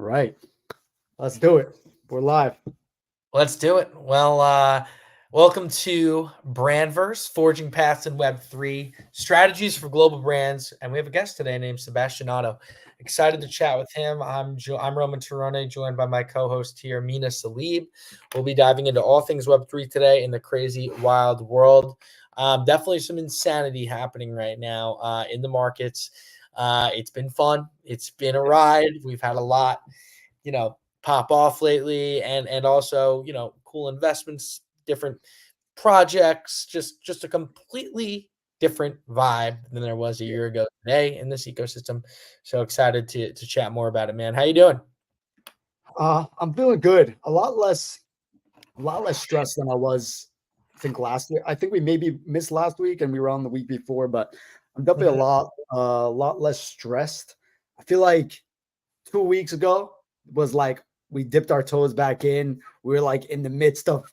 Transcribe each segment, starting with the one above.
right. Let's do it. We're live. Let's do it. Well, welcome to Brandverse, Forging Paths in Web3, Strategies for Global Brands. And we have a guest today named Sebastian Oddo. Excited to chat with him. I'm Roman Turone, joined by my co-host here, Mina Salib. We'll be diving into all things Web3 today in the crazy, wild world. Definitely some insanity happening right now in the markets. It's been fun. It's been a ride. We've had a lot, pop off lately, and also cool investments, different projects, just a completely different vibe than there was a year ago today in this ecosystem. So excited to chat more about it, man. How you doing? I'm feeling good. A lot less stressed than I was, I think, last year. I think we maybe missed last week and we were on the week before, but I'm definitely a lot less stressed. I feel like 2 weeks ago was like we dipped our toes back in. We were like in the midst of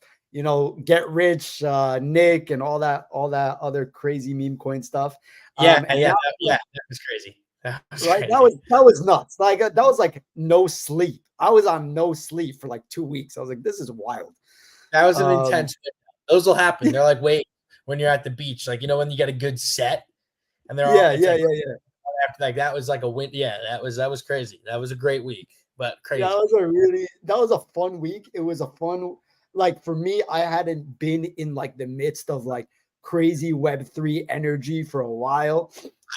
get rich, Nick, and all that other crazy meme coin stuff. That was crazy. That was nuts. Like that was like no sleep. I was on no sleep for like 2 weeks. I was like, this is wild. That was an intense. Those will happen. They're like, wait, when you're at the beach, like when you get a good set, and they're all after like that was like a win. Yeah, that was crazy. That was a great week, but crazy. Yeah, that was a fun week. It was a fun, like for me, I hadn't been in like the midst of like crazy Web3 energy for a while.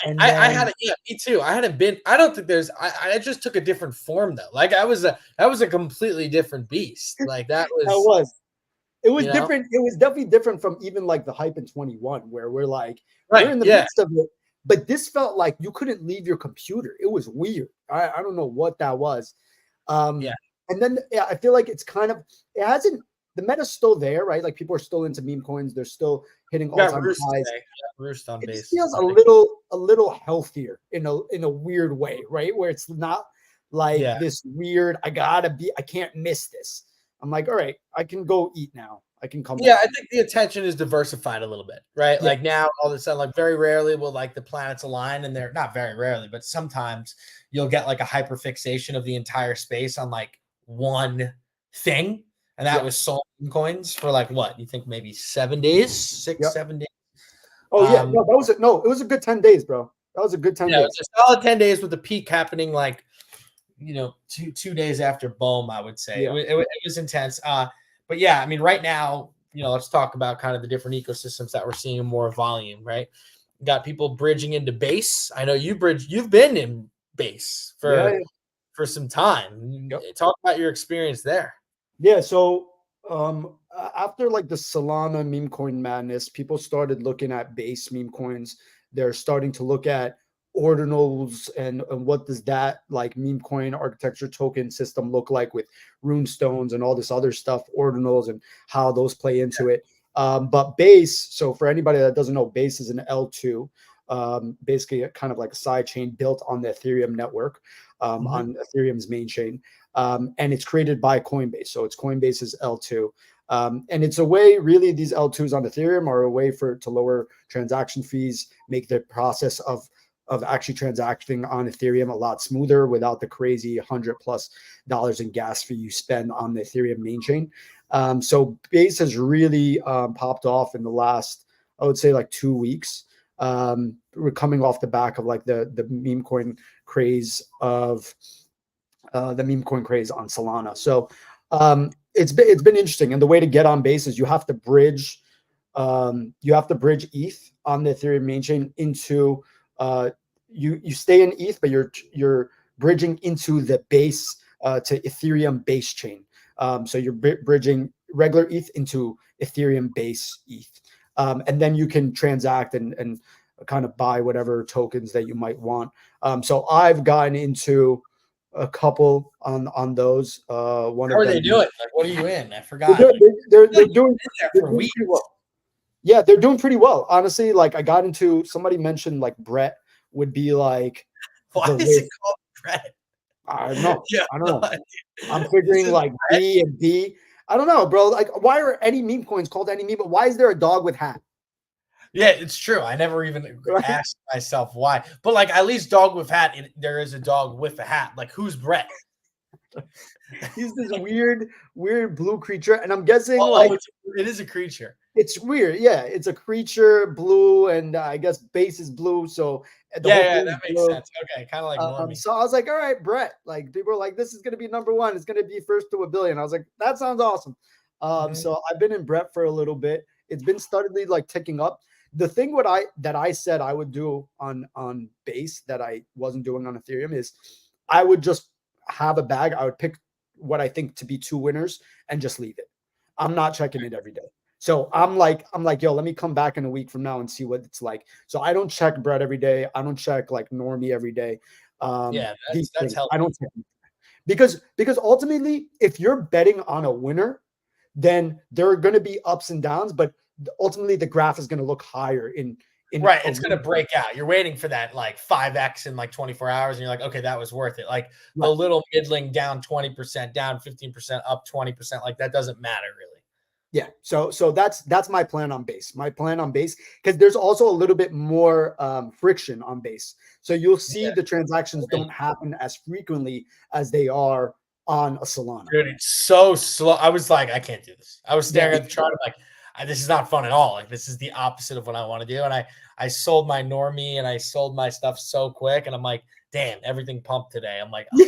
And I had it, me too. I hadn't been. I don't think there's. I just took a different form though. Like that was a completely different beast. Like that was. It was different. It was definitely different from even like the hype in 21, where we're like we're in the midst of it. But this felt like you couldn't leave your computer. It was weird. I don't know what that was. And then I feel like it's kind of the meta's still there, right? Like people are still into meme coins. They're still hitting all-time highs. Roost on base. It feels a little healthier in a weird way, right? Where it's not like this weird, I can't miss this. I'm like, all right, I can go eat now. I can come back. I think the attention is diversified a little bit, right? Like now, all of a sudden, like very rarely will like the planets align, and they're not very rarely, but sometimes you'll get like a hyperfixation of the entire space on like one thing, and that was sold in coins for like what you think maybe 7 days, 7 days. Oh yeah, no, it was a good 10 days, bro. That was a good 10 days. It was a solid 10 days with the peak happening like 2 days after boom, I would say. It was intense. But yeah, I mean, right now, let's talk about kind of the different ecosystems that we're seeing more volume, right? You got people bridging into base. I know you've been in base for some time. Talk about your experience there. Yeah, so after like the Solana meme coin madness, people started looking at base meme coins. They're starting to look at ordinals and what does that like meme coin architecture token system look like with runestones and all this other stuff, ordinals and how those play into it. But base, so for anybody that doesn't know, base is an L2, basically kind of like a side chain built on the Ethereum network, on Ethereum's main chain. And it's created by Coinbase. So it's Coinbase's L2. And it's a way, really, these L2s on Ethereum are a way to lower transaction fees, make the process of actually transacting on Ethereum a lot smoother without the crazy $100+ in gas fee you spend on the Ethereum main chain. So Base has really popped off in the last, I would say, like 2 weeks. We're coming off the back of like the meme coin craze on Solana. So it's been interesting, and the way to get on Base is you have to bridge ETH on the Ethereum main chain into you stay in ETH, but you're bridging into the Base to Ethereum base chain. So you're bridging regular ETH into Ethereum base ETH, and then you can transact and kind of buy whatever tokens that you might want. So I've gotten into a couple on those. How are they doing? Like, what are you in? I forgot. They're doing pretty well. Yeah, they're doing pretty well. Honestly, like I got into, somebody mentioned like Brett would be like. Why is it called Brett? I don't know. I don't know. I'm figuring like B and D. I don't know, bro. Like, why are any meme coins called any meme? But why is there a dog with hat? Yeah, it's true. I never even asked myself why. But like, at least dog with hat, there is a dog with a hat. Like, who's Brett? He's this weird blue creature, and I'm guessing Oh, like it is a creature. it's weird. Yeah, it's a creature, blue, and I guess base is blue, so the whole Yeah, thing is that makes blue. sense. Okay, kind of like Normie. So I was like, all right, Brett. Like people were like, this is gonna be number one. It's gonna be first to a billion. I was like, that sounds awesome. Mhm. So I've been in Brett for a little bit. It's been steadily like ticking up. The thing that I said I would do on base that I wasn't doing on Ethereum is I would just have a bag. I would pick what I think to be two winners and just leave it. I'm not checking it every day. So I'm like, yo, let me come back in a week from now and see what it's like. So I don't check Brett every day. I don't check like Normie every day. Yeah, These that's things I healthy. don't check because ultimately, if you're betting on a winner, then there are going to be ups and downs, but ultimately the graph is going to look higher in Right, a it's gonna week. break out. You're waiting for that like 5x in like 24 hours, and you're like, okay, that was worth it. Like the Right. little middling down 20%, down 15%, up 20%, like that doesn't matter really. Yeah. So that's my plan on base. My plan on base, because there's also a little bit more friction on base. So you'll see Yeah, the transactions don't happen as frequently as they are on a Solana. dude, it's so slow. I was like, I can't do this. I was Yeah. staring at the chart. I'm like, this is not fun at all. Like, this is the opposite of what I want to do. And I sold my Normie and I sold my stuff so quick. And I'm like, damn, everything pumped today. I'm like, oh,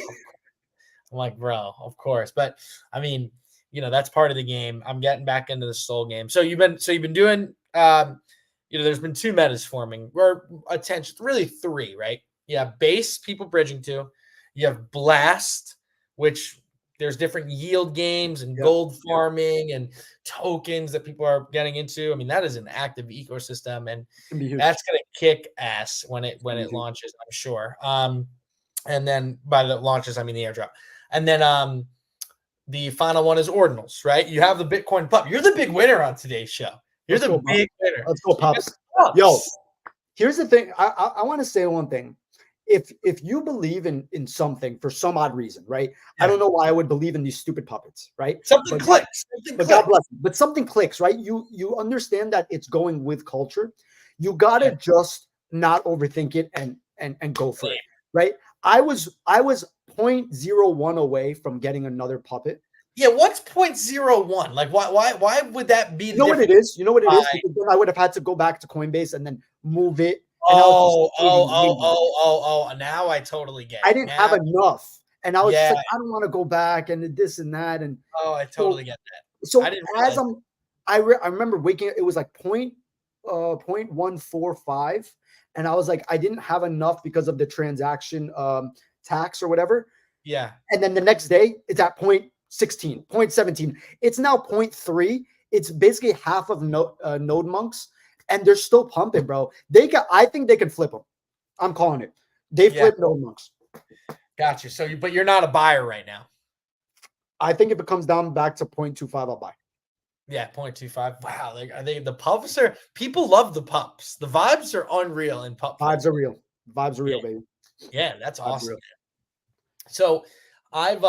I'm like, bro, of course. But I mean, that's part of the game. I'm getting back into the soul game. So you've been doing, there's been two metas forming, or attention, really three, right? You have base, people bridging to. You have blast, which there's different yield games and Yeah. gold farming and tokens that people are getting into. I mean, that is an active ecosystem, and It can be huge. that's going to kick ass when it launches, I'm sure. And then by the launches, I mean the airdrop. And then the final one is ordinals, right? You have the Bitcoin pup. You're the big winner on today's show. You're Let's the go, big winner. let's go, You got Pops. the Yo, pups. here's the thing. I want to say one thing. If you believe in something for some odd reason, right? I Yeah. don't know why I would believe in these stupid puppets, right? Something But clicks. but God bless you. But something clicks, right? You understand that it's going with culture. You gotta Yeah. just not overthink it and go for it, Same. right? I was 0.01 away from getting another puppet. Yeah, what's 0.01? Like, why would that be You the know what it difference? is? You know what it is? Because then I would have had to go back to Coinbase and then move it, and I was just Oh, oh, saving oh, money. oh, oh. Now I totally get I it. didn't have Now, enough, and I was just yeah. like, I don't want to go back and this and that, and Oh, I so totally get that. I so didn't as realize. I remember waking it was like 0.145, and I was like, I didn't have enough because of the transaction tax or whatever. Yeah. And then the next day it's at 0.16, 0.17. It's now 0.3. It's basically half of node monks, and they're still pumping, bro. I think they can flip them. I'm calling it. They Yeah. flip node monks. Gotcha. So but you're not a buyer right now. I think if it comes down back to 0.25, I'll buy. Yeah, 0.25. Wow. Are they the pups are people love the pups. The vibes are unreal in pup form. Vibes are real. Vibes are Yeah. real, baby. Yeah, that's Vibes are awesome. real. So I've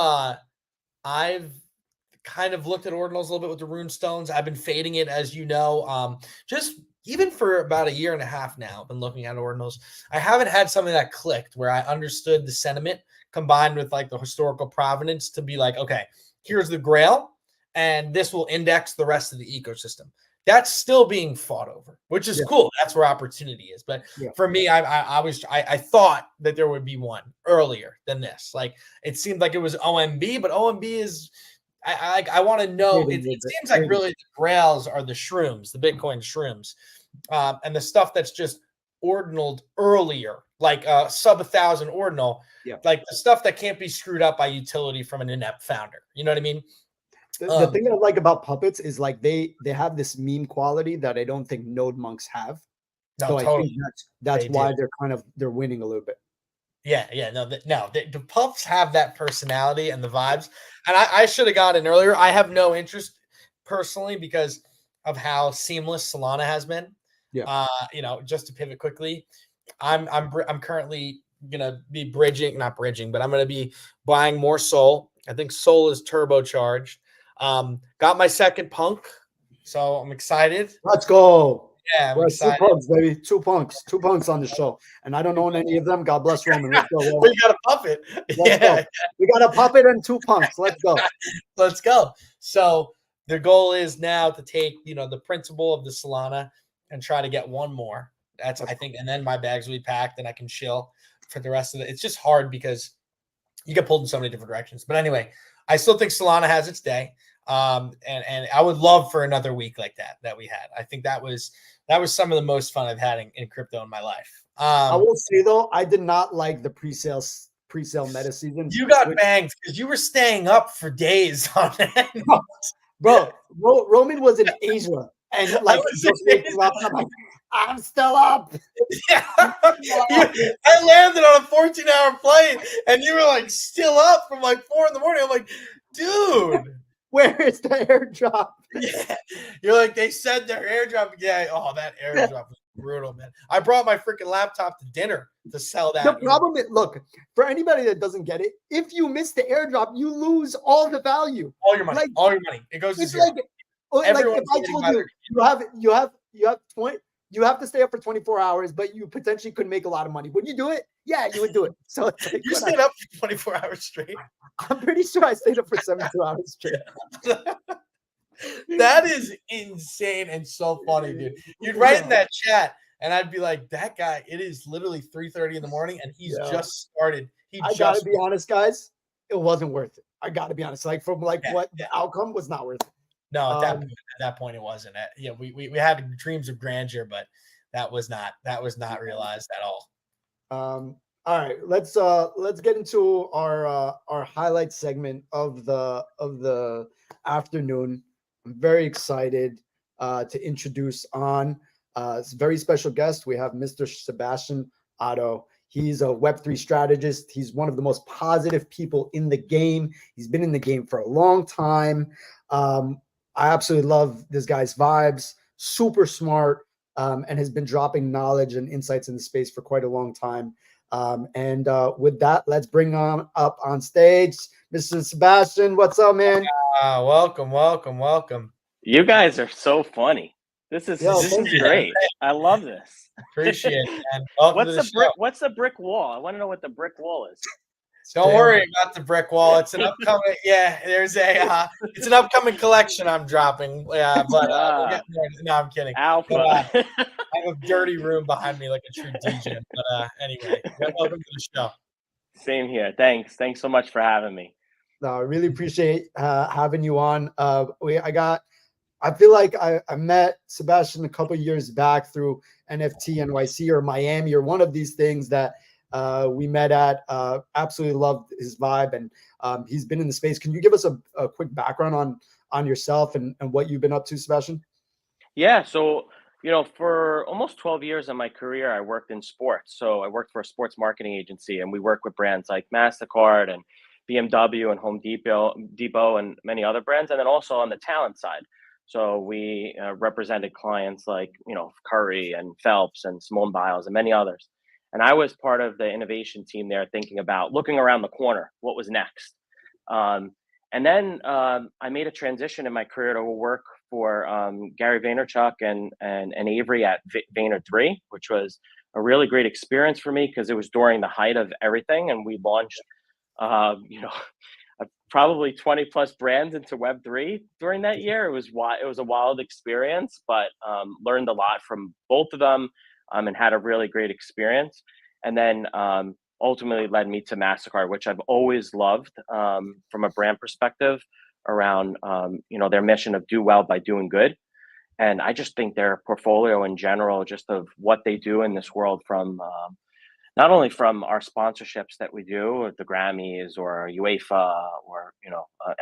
kind of looked at ordinals a little bit with the rune stones. I've been fading it, as you know. Just even for about a year and a half now, I've been looking at ordinals. I haven't had something that clicked where I understood the sentiment combined with like the historical provenance to be like, okay, here's the grail, and this will index the rest of the ecosystem. That's still being fought over, which is Yeah. cool. That's where opportunity is. But Yeah. for me, I thought that there would be one earlier than this. Like it seemed like it was OMB, but OMB is I want to know. It seems like really the grails are the shrooms, the Bitcoin shrooms, and the stuff that's just ordinaled earlier, like sub 1,000 ordinal, like the stuff that can't be screwed up by utility from an inept founder. You know what I mean? The thing I like about puppets is like they have this meme quality that I don't think node monks have. No, So totally. I think that's why they're winning a little bit. Yeah, no, the pups have that personality and the vibes, and I should have got in earlier. I have no interest personally because of how seamless Solana has been. Yeah. Just to pivot quickly, I'm currently gonna be not bridging, but I'm gonna be buying more Sol. I think Sol is turbocharged. Got my second punk, so I'm excited. Let's go. Yeah, I'm We're two excited. punks, baby. Two punks on the show. And I don't own any of them. God bless Roman. Let's go. But you got a puppet. Let's go. We got a puppet and two punks. Let's go. Let's go. So the goal is now to take, the principle of the Solana and try to get one more. That's I think, and then my bags will be packed and I can chill for the rest of it. It's just hard because you get pulled in so many different directions. But anyway, I still think Solana has its day. And I would love for another week like that we had. I think that was some of the most fun I've had in crypto in my life. I will say though, I did not like the pre-sale meta season. You got banged because you were staying up for days on it. Bro, Roman was in Asia and like just waking up and I'm like, I'm still up. Yeah. I landed on a 14-hour flight and you were like still up from like 4 a.m. I'm like, dude, where is the airdrop? Yeah. You're like, they said their airdrop. Yeah. Oh, that airdrop was brutal, man. I brought my freaking laptop to dinner to sell that. The problem is, look, for anybody that doesn't get it, if you miss the airdrop, you lose all the value. All your money. All your money. It goes to zero. Like if I told you have to stay up for 24 hours, but you potentially could make a lot of money. Would you do it? Yeah, you would do it. So it's like, you stayed up for 24 hours straight. I'm pretty sure I stayed up for 72 hours straight. That is insane and so funny, dude. You'd write in that chat, and I'd be like, "That guy, it is literally 3:30 in the morning, and he's just started." I gotta be honest, guys. It wasn't worth it. I gotta be honest. Like what the outcome was not worth it. No, at that point, it wasn't. Yeah, we had dreams of grandeur, but that was not realized at all. All right, let's get into our highlight segment of the afternoon. I'm very excited to introduce on a very special guest. We have Mr. Sebastian Oddo. He's a Web3 strategist. He's one of the most positive people in the game. He's been in the game for a long time. I absolutely love this guy's vibes. Super smart, and has been dropping knowledge and insights in the space for quite a long time. With that, let's bring on up on stage Mr. Sebastian. What's up, man? Welcome. You guys are so funny. This is great. I love this. Appreciate it, man. What's the brick wall? I want to know what the brick wall is. Don't worry about the brick wall. It's an upcoming. There's it's an upcoming collection I'm dropping. Yeah, but no, I'm kidding. Alpha. I have a dirty room behind me like a true DJ. But anyway, welcome to the show. Same here. Thanks so much for having me. No, I really appreciate having you on. I feel like I met Sebastian a couple years back through NFT NYC or Miami or one of these things that we met at. Absolutely loved his vibe, and he's been in the space. Can you give us a quick background on yourself and what you've been up to, Sebastian? Yeah, so for almost 12 years of my career, I worked in sports. So I worked for a sports marketing agency, and we work with brands like Mastercard and BMW and Home Depot and many other brands, and then also on the talent side. So we represented clients like, Curry and Phelps and Simone Biles and many others. And I was part of the innovation team there, thinking about looking around the corner, what was next. And then I made a transition in my career to work for Gary Vaynerchuk and Avery at Vayner3, which was a really great experience for me because it was during the height of everything. And we launched, probably 20 plus brands into Web3 during that year. It was a wild experience, but learned a lot from both of them and had a really great experience. And then ultimately led me to Mastercard, which I've always loved from a brand perspective around, their mission of do well by doing good. And I just think their portfolio in general, just of what they do in this world from not only from our sponsorships that we do at the Grammys or UEFA or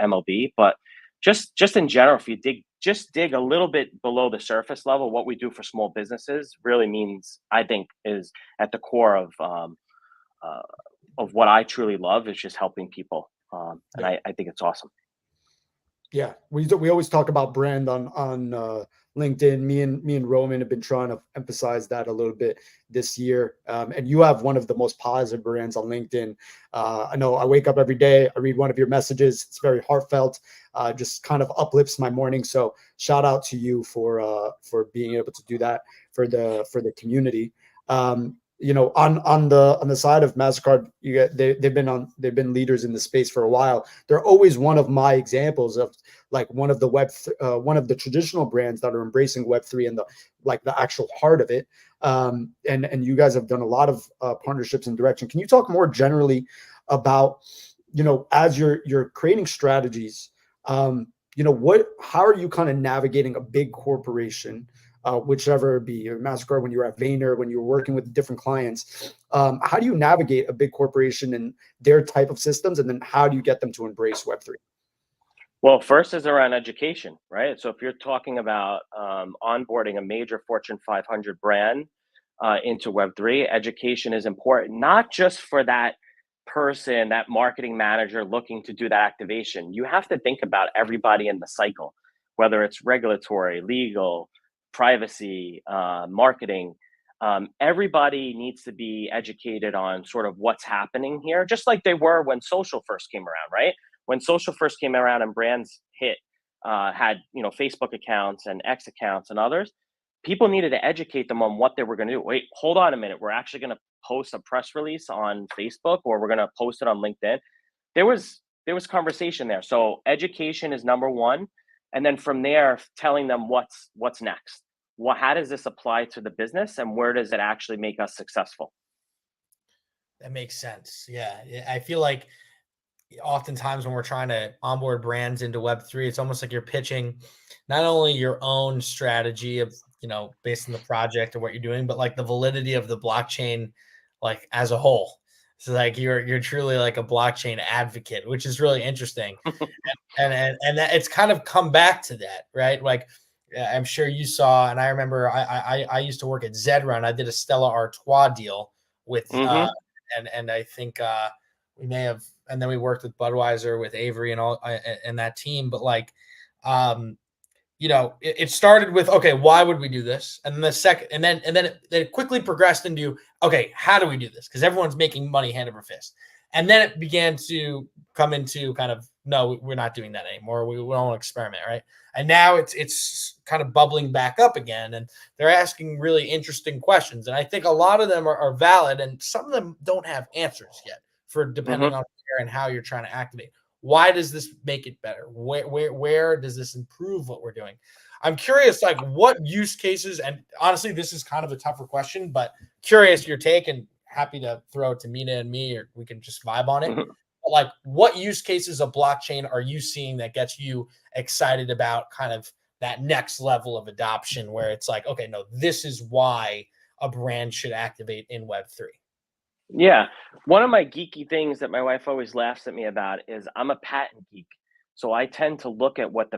MLB, but just in general, if you dig a little bit below the surface level, what we do for small businesses really means, I think, is at the core of what I truly love is just helping people, and I think it's awesome. Yeah, we always talk about brand on LinkedIn. Me and Roman have been trying to emphasize that a little bit this year. And you have one of the most positive brands on LinkedIn. I know I wake up every day, I read one of your messages. It's very heartfelt, just kind of uplifts my morning. So shout out to you for being able to do that for the community. On the side of Mastercard, they've been leaders in the space for a while. They're always one of my examples of like one of the traditional brands that are embracing Web3 and the actual heart of it. And you guys have done a lot of partnerships and direction. Can you talk more generally about, as you're creating strategies, how are you kind of navigating a big corporation, whichever it be, your Mastercard, when you were at Vayner, when you were working with different clients? How do you navigate a big corporation and their type of systems, and then how do you get them to embrace Web3? Well, first is around education, right? So if you're talking about onboarding a major Fortune 500 brand into Web3, education is important, not just for that person, that marketing manager looking to do that activation. You have to think about everybody in the cycle, whether it's regulatory, legal, privacy, marketing. Everybody needs to be educated on sort of what's happening here, just like they were when social first came around, right? When social first came around and brands had Facebook accounts and X accounts and others, people needed to educate them on what they were going to do. Wait, hold on a minute. We're actually going to post a press release on Facebook, or we're going to post it on LinkedIn. There was conversation there. So education is number one, and then from there, telling them what's next. How does this apply to the business, and where does it actually make us successful? That makes sense. Yeah. I feel like oftentimes when we're trying to onboard brands into Web3, it's almost like you're pitching not only your own strategy of, based on the project or what you're doing, but like the validity of the blockchain, like as a whole. So like you're truly like a blockchain advocate, which is really interesting. And that it's kind of come back to that, right? Like I'm sure you saw, and I remember I used to work at Zedrun. I did a Stella Artois deal with Mm-hmm. and I think we may have, and then we worked with Budweiser, with Avery and all and that team. But like, it started with, okay, why would we do this? And then the second, and then it quickly progressed into, okay, how do we do this? Because everyone's making money hand over fist. And then it began to come into kind of, no, we're not doing that anymore. We don't want to experiment, right? And now it's kind of bubbling back up again, and they're asking really interesting questions. And I think a lot of them are valid, and some of them don't have answers yet, for depending Mm-hmm. on where and how you're trying to activate. Why does this make it better? Where does this improve what we're doing? I'm curious, like what use cases, and honestly, this is kind of a tougher question, but curious your take, and happy to throw it to Mina and me, or we can just vibe on it. Mm-hmm. But like, what use cases of blockchain are you seeing that gets you excited about kind of that next level of adoption, where it's like, okay, no, this is why a brand should activate in Web3? Yeah. One of my geeky things that my wife always laughs at me about is I'm a patent geek. So I tend to look at what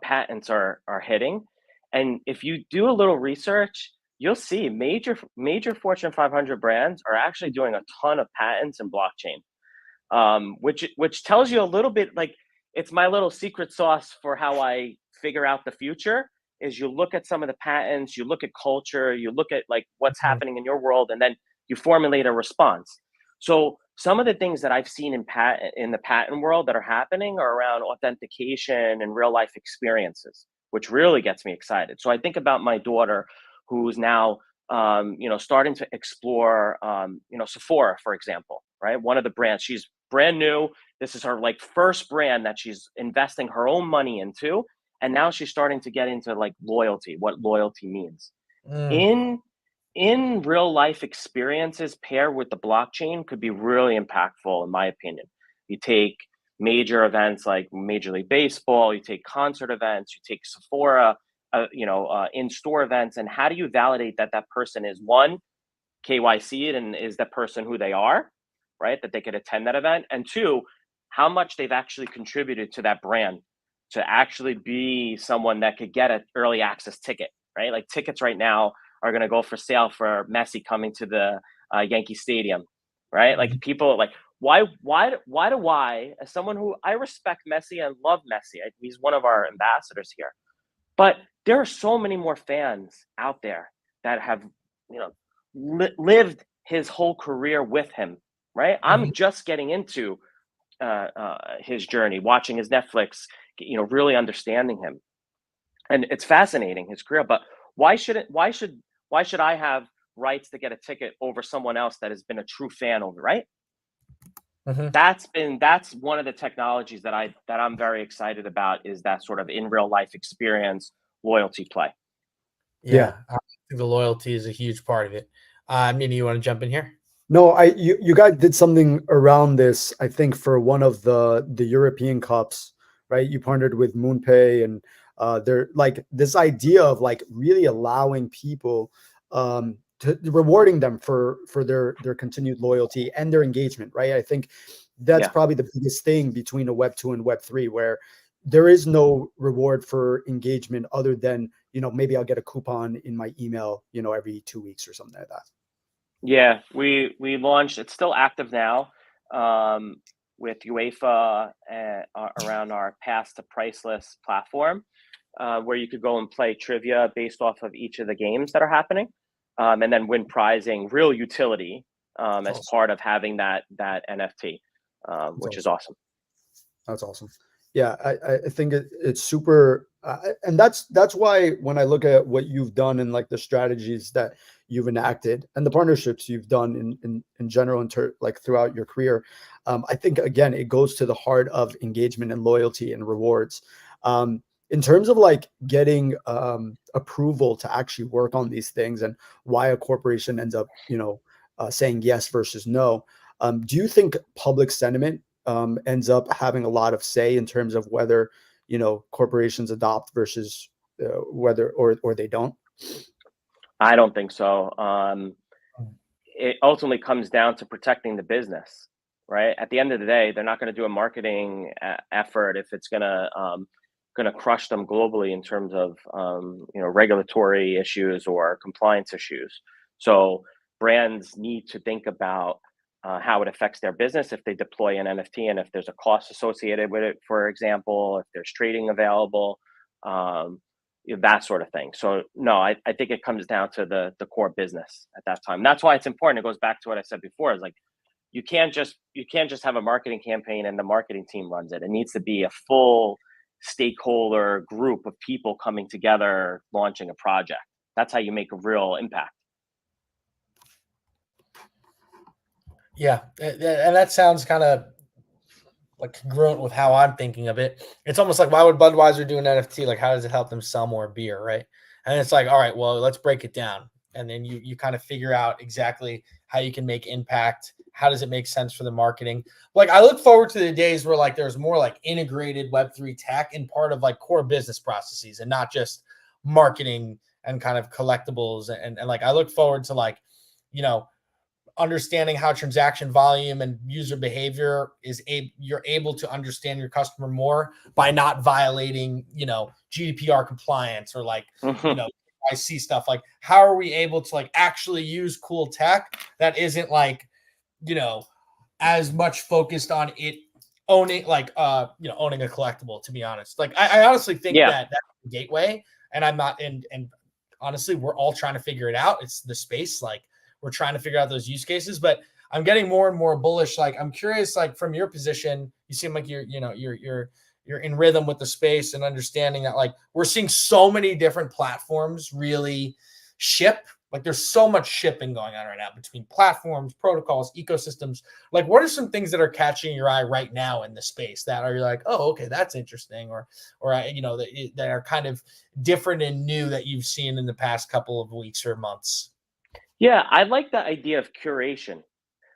patents are hitting. And if you do a little research, you'll see major Fortune 500 brands are actually doing a ton of patents in blockchain. Which tells you a little bit, like, it's my little secret sauce for how I figure out the future. Is you look at some of the patents, you look at culture, you look at like what's Mhm. happening in your world, and then you formulate a response. So some of the things that I've seen in the patent world that are happening are around authentication and real life experiences, which really gets me excited. So I think about my daughter, who's now starting to explore, Sephora, for example, right? One of the brands, she's brand new. This is her like first brand that she's investing her own money into. And now she's starting to get into like loyalty, what loyalty means. Mm. In real life experiences paired with the blockchain could be really impactful, in my opinion. You take major events like Major League Baseball, you take concert events, you take Sephora, in-store events, and how do you validate that that person is, one, KYC it and is that person who they are, right? That they could attend that event. And two, how much they've actually contributed to that brand to actually be someone that could get an early access ticket, right? Like tickets right now are going to go for sale for Messi coming to the Yankee Stadium, right? Like people like, why do I, as someone who I respect Messi and love Messi, he's one of our ambassadors here, but there are so many more fans out there that have, you know, lived his whole career with him, right? I'm just getting into his journey, watching his Netflix, you know, really understanding him, and it's fascinating, his career. But why should I have rights to get a ticket over someone else that has been a true fan over, right? That's one of the technologies that I'm very excited about, is that sort of in real life experience loyalty play. Yeah, I think the loyalty is a huge part of it. Nina, you want to jump in here? No, you guys did something around this, I think, for one of the European Cups, right? You partnered with MoonPay, and they're like this idea of like really allowing people to rewarding them for their continued loyalty and their engagement, right? I think that's probably the biggest thing between a Web2 and Web3, where there is no reward for engagement other than, you know, maybe I'll get a coupon in my email, you know, every 2 weeks or something like that. Yeah, we launched. It's still active now, with UEFA around our Pass to Priceless platform, where you could go and play trivia based off of each of the games that are happening, and then win prizing, real utility, as part of having that NFT, which is awesome. That's awesome. Yeah, I think it's super, and that's why when I look at what you've done and like the strategies that you've enacted and the partnerships you've done in general, like throughout your career, I think again it goes to the heart of engagement and loyalty and rewards. In terms of like getting approval to actually work on these things and why a corporation ends up, you know, saying yes versus no. Do you think public sentiment ends up having a lot of say in terms of whether, you know, corporations adopt versus whether or they don't? I don't think so. It ultimately comes down to protecting the business, right? At the end of the day, they're not going to do a marketing effort if it's going to crush them globally in terms of you know, regulatory issues or compliance issues. So brands need to think about how it affects their business if they deploy an NFT, and if there's a cost associated with it, for example, if there's trading available, you know, that sort of thing. So no, I think it comes down to the core business at that time. That's why it's important. It goes back to what I said before, is like you can't just have a marketing campaign and the marketing team runs it. It needs to be a full stakeholder group of people coming together launching a project. That's how you make a real impact. Yeah, and that sounds kind of like congruent with how I'm thinking of it. It's almost like, why would Budweiser do an NFT? Like, how does it help them sell more beer, right? And it's like, all right, well, let's break it down, and then you kind of figure out exactly how you can make impact. How does it make sense for the marketing? Like, I look forward to the days where like there's more like integrated Web3 tech in part of like core business processes, and not just marketing and kind of collectibles. And like, I look forward to like, you know, understanding how transaction volume and user behavior you're able to understand your customer more by not violating, you know, GDPR compliance or like, you know, I see stuff like, how are we able to like actually use cool tech that isn't like, you know, as much focused on it owning like you know, owning a collectible, to be honest. Like I honestly think that that's the gateway, and I'm not, and honestly we're all trying to figure it out. It's the space, like we're trying to figure out those use cases, but I'm getting more and more bullish. Like, I'm curious, like from your position, you seem like you're in rhythm with the space and understanding that like we're seeing so many different platforms really ship. Like there's so much shipping going on right now between platforms, protocols, ecosystems. Like, what are some things that are catching your eye right now in the space that are like, oh, okay, that's interesting, or you know, that are kind of different and new that you've seen in the past couple of weeks or months? Yeah, I like the idea of curation.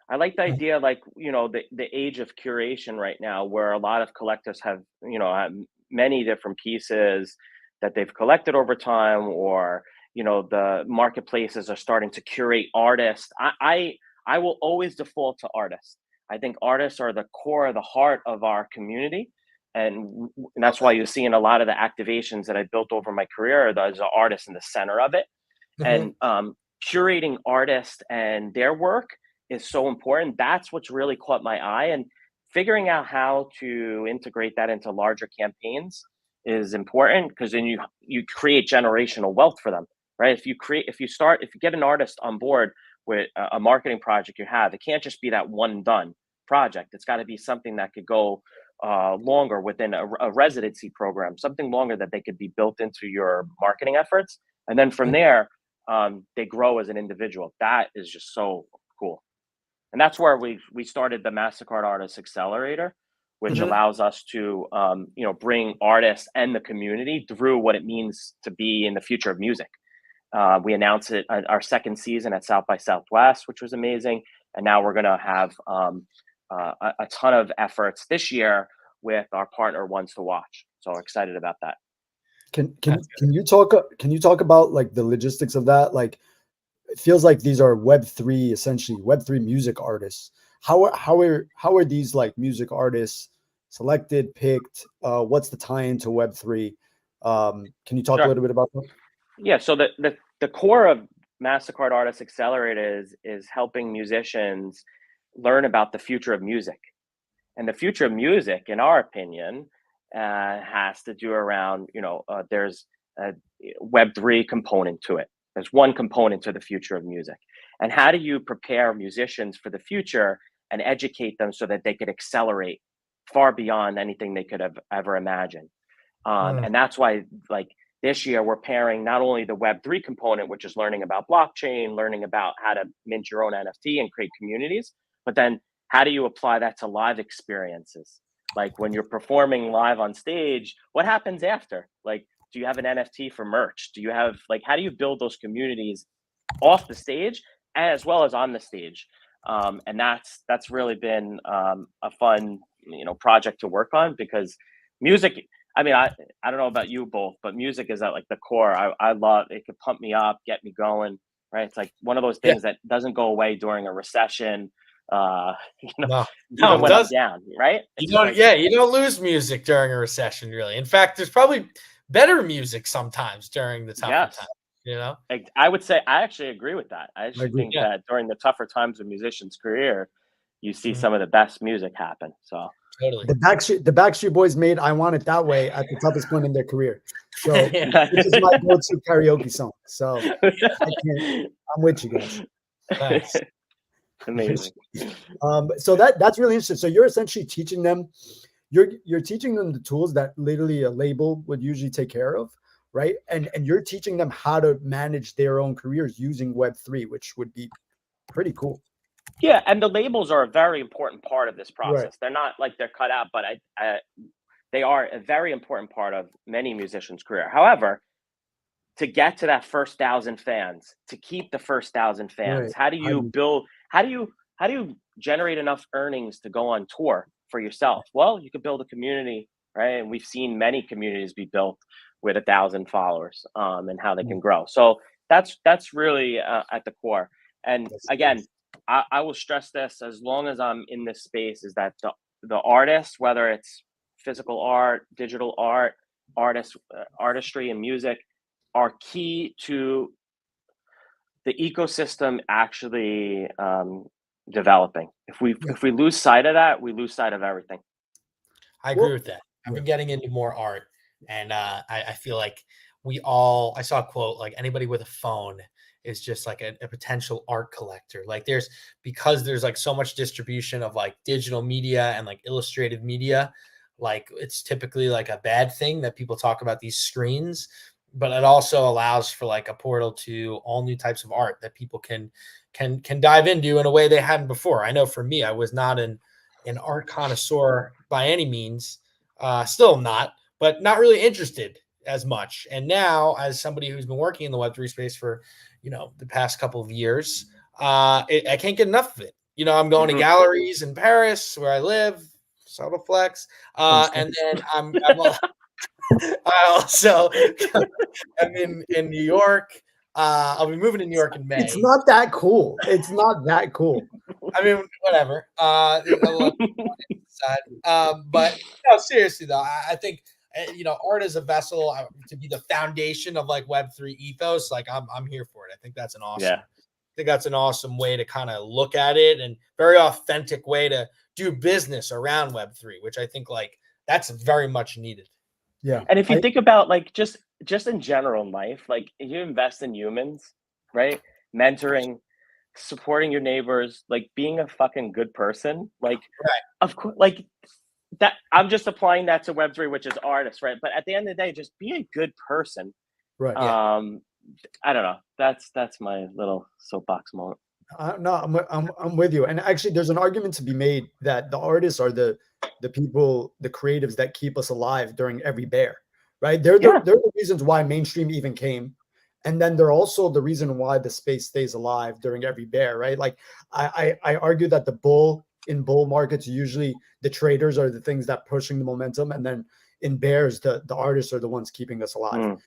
I like the idea, like, you know, the age of curation right now, where a lot of collectors have, you know, many different pieces that they've collected over time, or, you know, the marketplaces are starting to curate artists. I will always default to artists. I think artists are the core, the heart of our community. And that's why you're seeing a lot of the activations that I built over my career, there's an artist in the center of it. And curating artists and their work is so important. That's what's really caught my eye, and figuring out how to integrate that into larger campaigns is important, because then you create generational wealth for them, right? If you get an artist on board with a marketing project you have, it can't just be that one done project. It's got to be something that could go longer within a residency program, something longer that they could be built into your marketing efforts. And then from there, they grow as an individual. That is just so cool. And that's where we started the Mastercard Artist Accelerator, which allows us to bring artists and the community through what it means to be in the future of music. We announced it our second season at South by Southwest, which was amazing. And now we're going to have a ton of efforts this year with our partner Ones to Watch. So we're excited about that. Can you talk about like the logistics of that? Like, it feels like these are Web3, essentially Web3 music artists. How are these like music artists selected, picked? What's the tie into Web3? Can you talk a little bit about that? Yeah. So the core of Mastercard Artist Accelerator is helping musicians learn about the future of music. And the future of music, in our opinion, has to do around, there's a Web3 component to it. There's one component to the future of music. And how do you prepare musicians for the future and educate them so that they could accelerate far beyond anything they could have ever imagined? And that's why, like, this year we're pairing not only the Web3 component, which is learning about blockchain, learning about how to mint your own NFT and create communities, but then how do you apply that to live experiences? Like when you're performing live on stage, what happens after? Like, do you have an NFT for merch? Do you have, like, how do you build those communities off the stage as well as on the stage? And that's really been a fun, project to work on, because music, I mean, I don't know about you both, but music is at like the core. I love it. Could pump me up, get me going, right? It's like one of those things that doesn't go away during a recession. No, even when I'm down, right? You don't lose music during a recession, really. In fact, there's probably better music sometimes during the tougher times. I would say I actually agree with that. I actually think that during the tougher times of a musician's career, you see some of the best music happen. So totally. The Backstreet Boys made "I Want It That Way" at the toughest point in their career. So this is my go-to karaoke song. So I'm with you guys. Nice. Amazing. So that's really interesting. So you're essentially teaching them, you're teaching them the tools that literally a label would usually take care of, right? And you're teaching them how to manage their own careers using Web3, which would be pretty cool. Yeah, and the labels are a very important part of this process. Right. They're not like they're cut out, but they are a very important part of many musicians' career. However, to get to that first 1,000 fans, to keep the first 1,000 fans, how do you build? How do you generate enough earnings to go on tour for yourself? Well, you could build a community, right? And we've seen many communities be built with 1,000 followers, and how they can grow. So that's really at the core. And again, I will stress this as long as I'm in this space, is that the artists, whether it's physical art, digital art, artistry and music, are key to the ecosystem actually developing. If we lose sight of that, we lose sight of everything. I agree with that. I've been getting into more art, and I feel like I saw a quote, like anybody with a phone is just like a potential art collector. Like because there's like so much distribution of like digital media and like illustrated media, like it's typically like a bad thing that people talk about these screens, but it also allows for like a portal to all new types of art that people can dive into in a way they hadn't before. I know for me, I was not an art connoisseur by any means, still not, but not really interested as much. And now, as somebody who's been working in the Web3 space for, the past couple of years, I can't get enough of it. I'm going to galleries in Paris where I live, subtle flex. And then I also am in New York. I'll be moving to New York in May. It's not that cool. I mean, whatever. But no, seriously though, I think art is a vessel to be the foundation of like Web3 ethos. Like I'm here for it. I think that's an awesome think that's an awesome way to kind of look at it, and very authentic way to do business around Web3, which I think like that's very much needed. Yeah. And if you think about like just in general in life, like you invest in humans, right? Mentoring, supporting your neighbors, like being a fucking good person, like Right. of course, like that. I'm just applying that to Web3, which is artists, right? But at the end of the day, just be a good person. Right. I don't know. That's my little soapbox moment. No, I'm with you. And actually, there's an argument to be made that the artists are the people, the creatives that keep us alive during every bear, right? They're the reasons why mainstream even came, and then they're also the reason why the space stays alive during every bear, right? Like I argue that in bull markets, usually the traders are the things that pushing the momentum, and then in bears, the artists are the ones keeping us alive.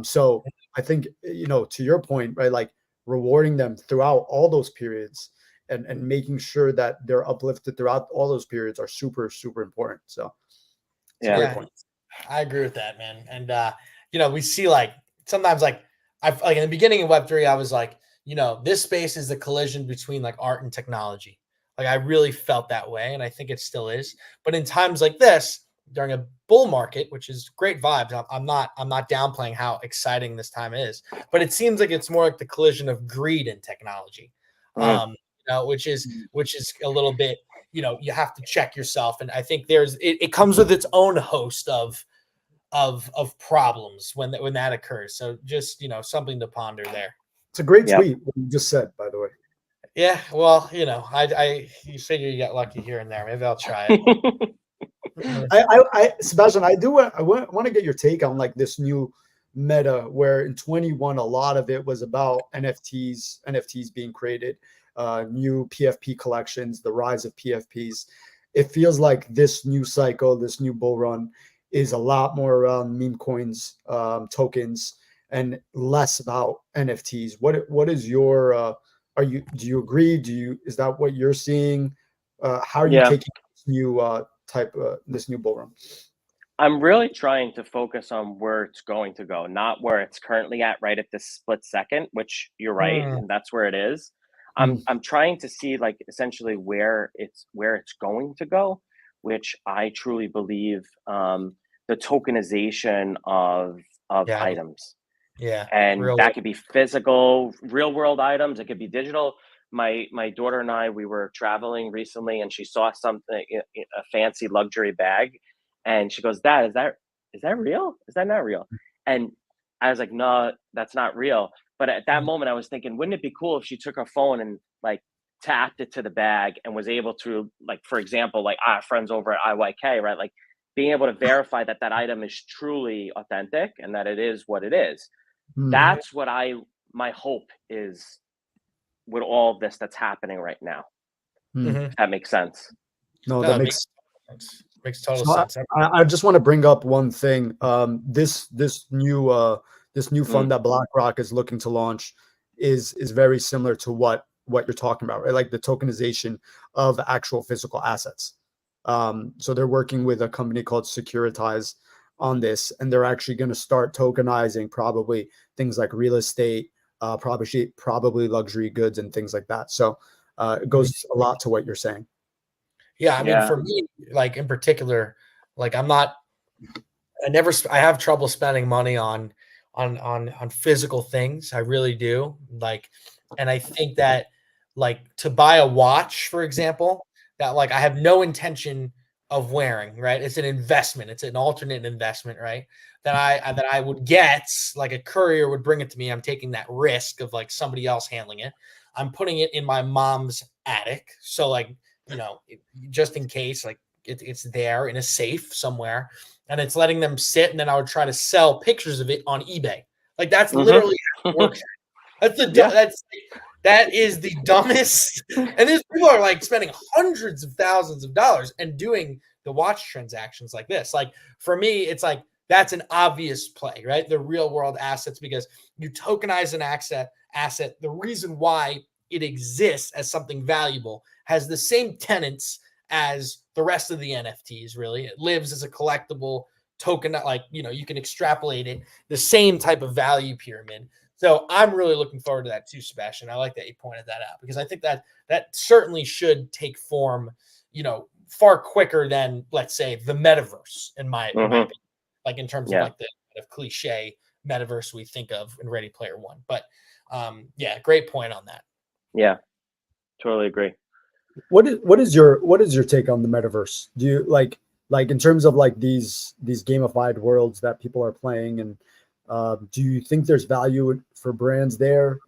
So I think, to your point, right, like rewarding them throughout all those periods and making sure that they're uplifted throughout all those periods are super, super important. So it's a great point. I agree with that, man. And we see like sometimes like in the beginning of Web3, I was like, this space is the collision between like art and technology. Like I really felt that way, and I think it still is. But in times like this, during a bull market, which is great vibes, I'm not downplaying how exciting this time is, but it seems like it's more like the collision of greed and technology, which is a little bit, you have to check yourself. And I think it comes with its own host of problems when that occurs. So just, something to ponder there. It's a great tweet what you just said, by the way. Yeah, well, you figure you got lucky here and there. Maybe I'll try it. Sebastian, I want to get your take on like this new meta where in 21 a lot of it was about NFTs being created, new PFP collections, the rise of PFPs. It feels like this new cycle, this new bull run is a lot more around meme coins, tokens, and less about NFTs. What is your do you agree? Is that what you're seeing? How are you taking this new this new bull run? I'm really trying to focus on where it's going to go, not where it's currently at right at this split second, which you're right, and that's where it is. I'm trying to see like essentially where it's going to go, which I truly believe the tokenization of items. Yeah. And that could be physical, real world items. It could be digital. My daughter and I, we were traveling recently, and she saw something, a fancy luxury bag, and she goes, "Dad, is that real? Is that not real?" And I was like, "No, that's not real." But at that moment, I was thinking, wouldn't it be cool if she took her phone and like tapped it to the bag and was able to, like, for example, like our friends over at IYK, right? Like being able to verify that item is truly authentic and that it is what it is. That's what my hope is with all of this that's happening right now. If that makes sense. No, that makes sense. Makes total sense. I just want to bring up one thing. This new fund that BlackRock is looking to launch is very similar to what you're talking about, right? Like the tokenization of actual physical assets. So they're working with a company called Securitize on this, and they're actually going to start tokenizing probably things like real estate, probably luxury goods and things like that. So it goes a lot to what you're saying. Yeah, I mean, for me, like in particular, like I have trouble spending money on physical things. I really do. Like, and I think that like to buy a watch, for example, that like I have no intention of wearing, right? It's an investment. It's an alternate investment, right? That I would get, like a courier would bring it to me. I'm taking that risk of like somebody else handling it. I'm putting it in my mom's attic. So like, just in case, like it's there in a safe somewhere, and it's letting them sit. And then I would try to sell pictures of it on eBay. Like that's literally how it works. That is the dumbest. And these people are like spending hundreds of thousands of dollars and doing the watch transactions like this. Like for me, it's like, that's an obvious play, right? The real world assets, because you tokenize an asset. The reason why it exists as something valuable has the same tenets as the rest of the NFTs, really. It lives as a collectible token, like, you can extrapolate it, the same type of value pyramid. So I'm really looking forward to that too, Sebastian. I like that you pointed that out because I think that certainly should take form, far quicker than, let's say, the metaverse in my opinion, like in terms of like the kind of cliche metaverse we think of in Ready Player One. But great point on that. Yeah, totally agree. What is your take on the metaverse? Do you like in terms of like these gamified worlds that people are playing, and do you think there's value for brands there?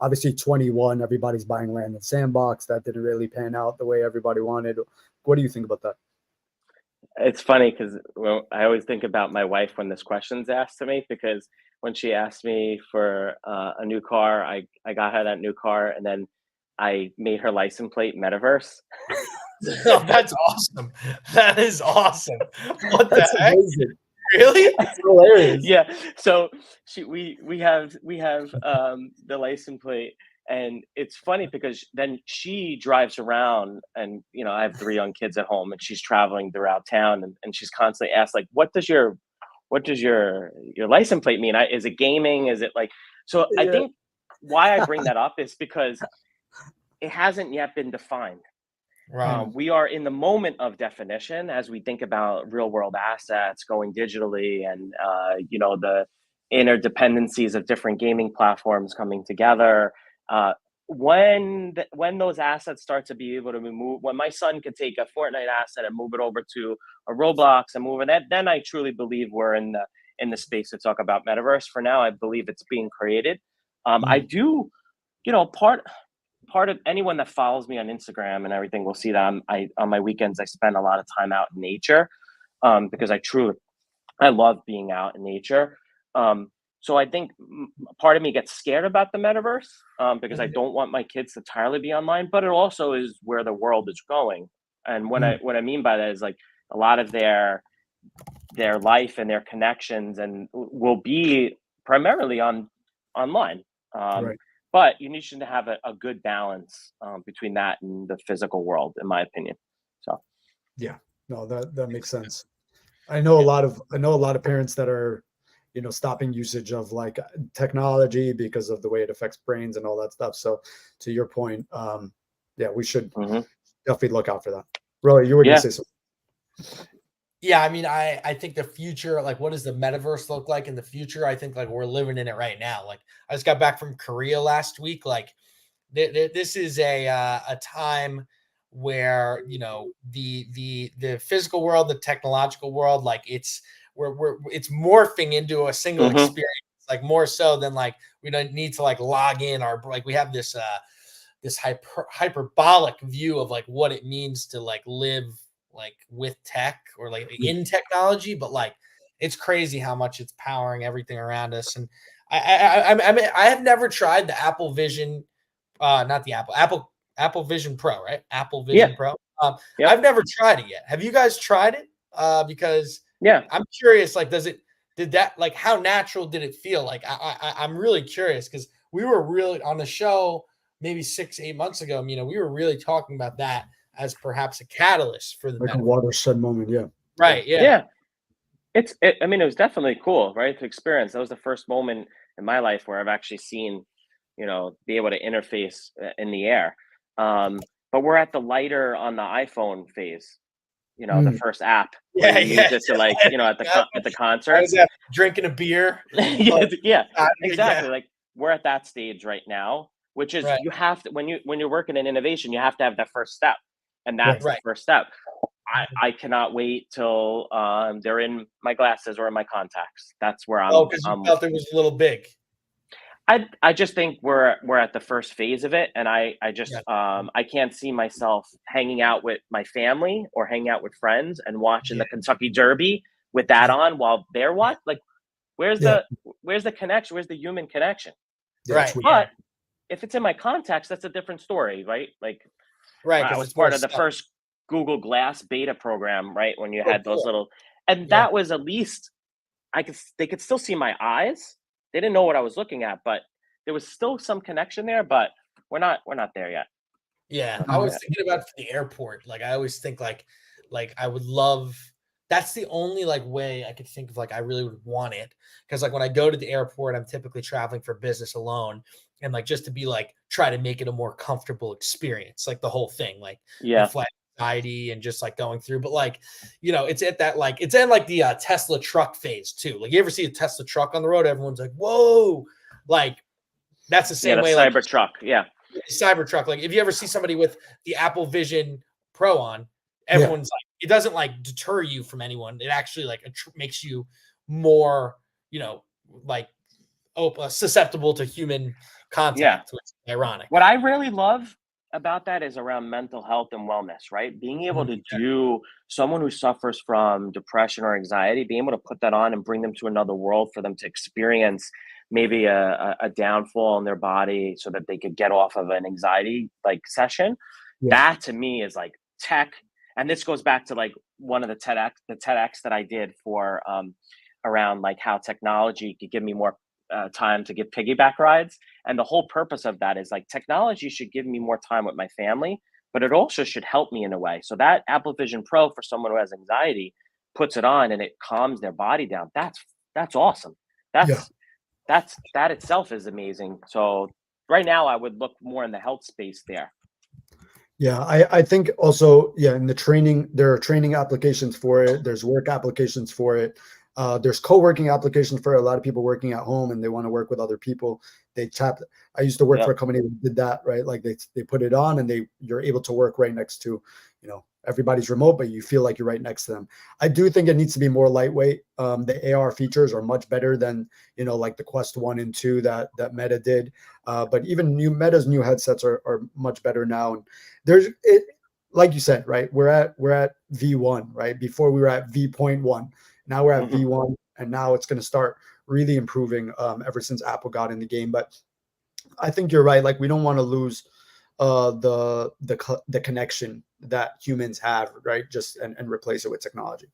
Obviously 21, everybody's buying land in Sandbox. That didn't really pan out the way everybody wanted. What do you think about that? It's funny because I always think about my wife when this question's asked to me, because when she asked me for a new car, I got her that new car, and then I made her license plate metaverse. Oh, that's awesome. That is awesome. What That's the heck? amazing. Really? That's hilarious. Yeah. So we have the license plate, and it's funny because then she drives around, and I have 3 young kids at home, and she's traveling throughout town, and she's constantly asked, like, what does your license plate mean? Is it gaming? Is it like, so I think why I bring that up is because it hasn't yet been defined. Right. We are in the moment of definition as we think about real world assets going digitally, and the interdependencies of different gaming platforms coming together. When those assets start to be able to be moved, when my son could take a Fortnite asset and move it over to a Roblox and move it, then I truly believe we're in the space to talk about metaverse. For now, I believe it's being created. I do, part of anyone that follows me on Instagram and everything will see that on my weekends I spend a lot of time out in nature, because I love being out in nature. So I think part of me gets scared about the metaverse, because I don't want my kids to entirely be online, but it also is where the world is going. And what I mean by that is, like, a lot of their life and their connections and will be primarily online. Right. But you need to have a good balance between that and the physical world, in my opinion. So, yeah, no, that makes sense. I know a lot of parents that are, stopping usage of like technology because of the way it affects brains and all that stuff. So, to your point, we should definitely look out for that. Roy, you were going to say something. Yeah, I mean, I think the future, like, what does the metaverse look like in the future? I think, like, we're living in it right now. Like, I just got back from Korea last week. Like, this is a time where the physical world, the technological world, like, it's morphing into a single experience. Like, more so than, like, we don't need to like log in we have this hyperbolic view of like what it means to like live like with tech or like in technology, but like it's crazy how much it's powering everything around us. And I mean, I have never tried the Apple Vision, not the Apple Vision Pro, right? Apple Vision Pro. I've never tried it yet. Have you guys tried it? Because I'm curious, like, how natural did it feel? Like, I'm really curious because we were really on the show maybe 6-8 months ago. We were really talking about that as perhaps a catalyst for the like a watershed moment. Yeah. Right. Yeah. I mean, it was definitely cool, right? To experience. That was the first moment in my life where I've actually seen, be able to interface in the air. But we're at the lighter on the iPhone phase, the first app. Yeah. You use it to, like, at the concerts. Drinking a beer. Exactly. Like, we're at that stage right now, which is you have to, when you're working in innovation, you have to have that first step. And that's the first step. I cannot wait till they're in my glasses or in my contacts. That's where I'm. Oh, because you felt it was a little big. I just think we're at the first phase of it, and I can't see myself hanging out with my family or hanging out with friends and watching the Kentucky Derby with that on while they're watching. Like, where's the connection? Where's the human connection? Right. But if it's in my contacts, that's a different story, right? Like, I was part of the first Google Glass beta program, right? When you had those little, and that was at least they could still see my eyes. They didn't know what I was looking at, but there was still some connection there. But we're not there yet. Yeah, I was thinking about the airport. Like, I always think like I would love that's the only like way I could think of like I really would want it. Because like when I go to the airport, I'm typically traveling for business alone. And like just to be like try to make it a more comfortable experience, like the whole thing, like Yeah. in-flight anxiety and just like going through. But like, you know, it's at that like it's in like the Tesla truck phase too. Like you ever see a Tesla truck on the road, everyone's like, whoa, like that's the Yeah, same the way like Cybertruck. Yeah. Cybertruck. Like if you ever see somebody with the Apple Vision Pro on, everyone's like, it doesn't like deter you from anyone. It actually like makes you more, you know, like susceptible to human contact, which is ironic. What I really love about that is around mental health and wellness, right? Being able to do someone who suffers from depression or anxiety, being able to put that on and bring them to another world for them to experience maybe a downfall in their body so that they could get off of an anxiety like session. That to me is like tech. And this goes back to like one of the TEDx that I did for around like how technology could give me more time to give piggyback rides. And the whole purpose of that is like technology should give me more time with my family, but it also should help me in a way. So that Apple Vision Pro for someone who has anxiety puts it on and it calms their body down. That's awesome. That itself is amazing. So right now I would look more in the health space there. Yeah, I think also, in the training, there are training applications for it. There's work applications for it. There's co-working applications for a lot of people working at home and they want to work with other people. I used to work for a company that did that, right? Like they put it on and you're able to work right next to, everybody's remote, but you feel like you're right next to them. I do think it needs to be more lightweight. The AR features are much better than, like the Quest 1 and 2 that Meta did. But even Meta's new headsets are much better now. And like you said, right? We're at V1, right? Before we were at V.1. Now we're at V1, and now it's going to start really improving ever since Apple got in the game. But I think you're right. Like we don't want to lose the connection that humans have, right? Just and replace it with technology.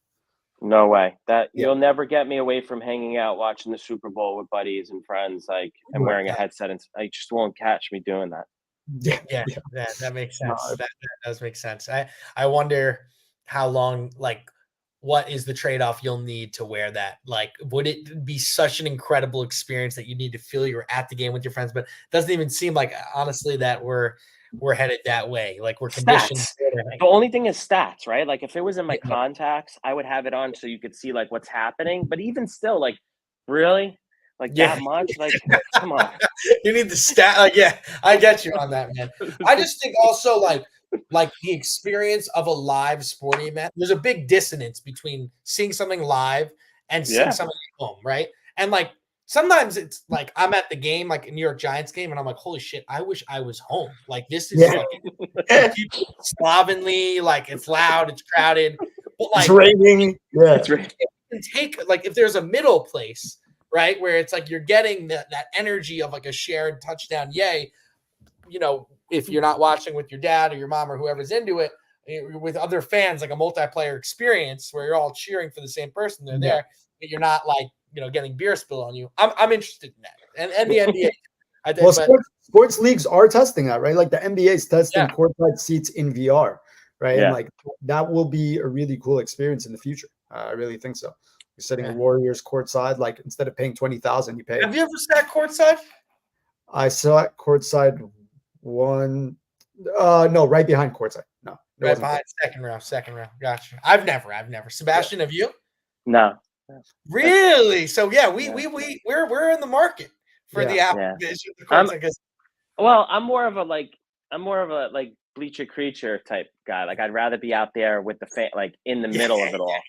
No way. You'll never get me away from hanging out watching the Super Bowl with buddies and friends, like and wearing a headset, and I just won't catch me doing that. Yeah, that makes sense. That does make sense. I wonder how long, like, what is the trade-off you'll need to wear that? Like, would it be such an incredible experience that you need to feel you're at the game with your friends? But it doesn't even seem like, honestly, that we're headed that way. Like we're conditioned. The only thing is stats, right? Like if it was in my contacts, I would have it on so you could see like what's happening. But even still, like, really? Like that much? Like, come on. You need the stat. I get you on that, man. I just think also like the experience of a live sporting event, there's a big dissonance between seeing something live and seeing something at home, right? And like sometimes it's like I'm at the game, like a New York Giants game, and I'm like, holy shit, I wish I was home. Like this is people slovenly, like it's loud, it's crowded, but like it's raining. It's raining. You can take like if there's a middle place, right, where it's like you're getting that energy of like a shared touchdown, yay. If you're not watching with your dad or your mom or whoever's into it, with other fans, like a multiplayer experience where you're all cheering for the same person, they're there, but you're not like, getting beer spill on you. I'm interested in that. And the NBA. I think, sports leagues are testing that, right? Like the NBA is testing courtside seats in VR, right? And like that will be a really cool experience in the future. I really think so. You're sitting in Warriors courtside, like instead of paying $20,000, you pay. Have you ever sat courtside? I saw it courtside one. No, right behind courtside. No, right behind second row. Gotcha. I've never. Sebastian, have you? No. Really? So we're in the market for the Apple Vision. I'm more of a bleacher creature type guy. Like I'd rather be out there with the fan, like in the middle of it all.